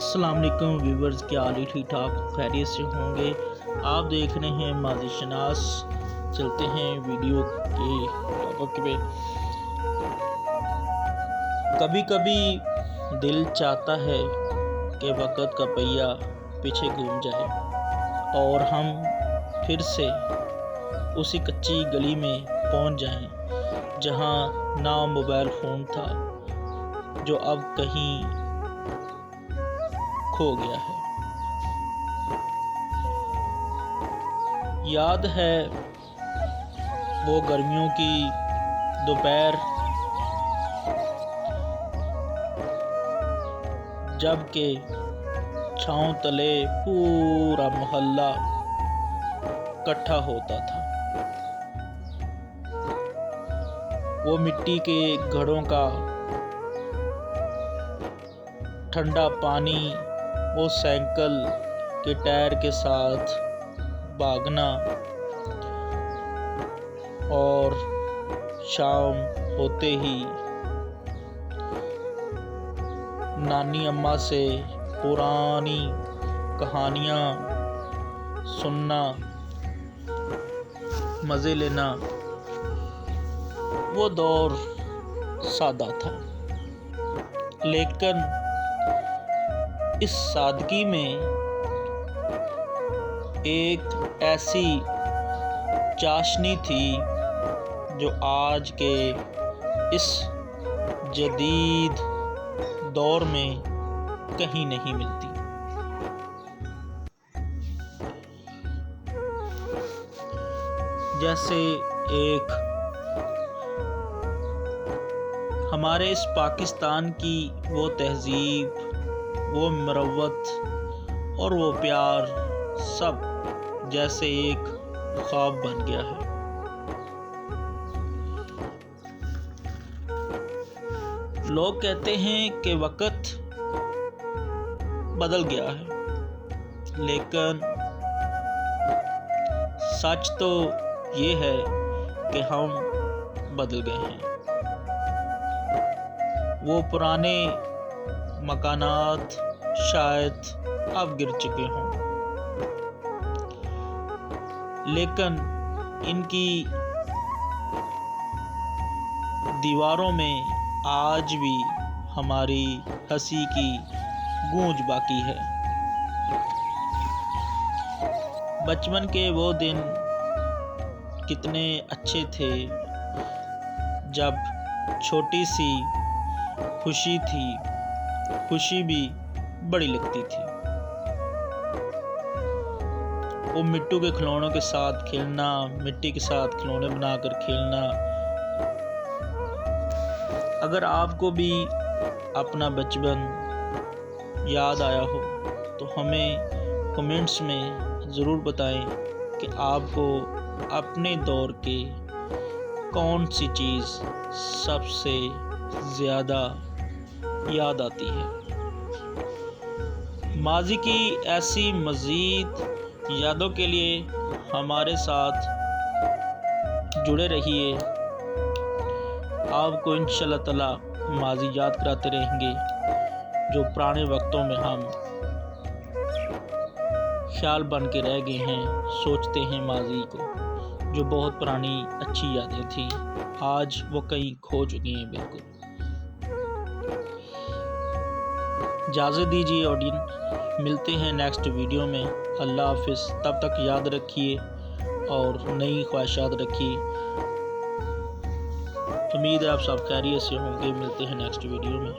अस्सलाम वालेकुम व्यूवर्स, क्या हाल है? ठीक ठाक खैरियत से होंगे। आप देख रहे हैं माजी शनास। चलते हैं वीडियो के टॉपिक पे। कभी कभी दिल चाहता है कि वक़्त का पहिया पीछे घूम जाए और हम फिर से उसी कच्ची गली में पहुंच जाएं जहां ना मोबाइल फ़ोन था, जो अब कहीं खो गया है। याद है वो गर्मियों की दोपहर, जब के छांव तले पूरा मोहल्ला इकट्ठा होता था। वो मिट्टी के घड़ों का ठंडा पानी, वो साइकिल के टायर के साथ भागना, और शाम होते ही नानी अम्मा से पुरानी कहानियाँ सुनना, मज़े लेना। वो दौर सादा था, लेकिन इस सादगी में एक ऐसी चाशनी थी जो आज के इस जदीद दौर में कहीं नहीं मिलती। जैसे एक हमारे इस पाकिस्तान की वो तहजीब, वो मरवत और वो प्यार, सब जैसे एक ख्वाब बन गया है। लोग कहते हैं कि वक़्त बदल गया है, लेकिन सच तो ये है कि हम बदल गए हैं। वो पुराने मकानात शायद अब गिर चुके हों, लेकिन इनकी दीवारों में आज भी हमारी हंसी की गूंज बाकी है। बचपन के वो दिन कितने अच्छे थे, जब छोटी सी खुशी थी, खुशी भी बड़ी लगती थी। वो मिट्टू के खिलौनों के साथ खेलना, मिट्टी के साथ खिलौने बनाकर खेलना। अगर आपको भी अपना बचपन याद आया हो तो हमें कमेंट्स में ज़रूर बताएं कि आपको अपने दौर के कौन सी चीज़ सबसे ज़्यादा याद आती है। माजी की ऐसी मज़ीद यादों के लिए हमारे साथ जुड़े रहिए। आपको इंशाअल्लाह ताला माजी याद कराते रहेंगे, जो पुराने वक्तों में हम ख्याल बन के रह गए हैं, सोचते हैं माजी को, जो बहुत पुरानी अच्छी यादें थी, आज वो कहीं खो चुकी हैं बिल्कुल। इजाज़त दीजिए ऑडियंस, मिलते हैं नेक्स्ट वीडियो में। अल्लाह हाफिज़। तब तक याद रखिए और नई ख्वाहिशात रखिए। उम्मीद है आप सब खैरियत से होंगे। मिलते हैं नेक्स्ट वीडियो में।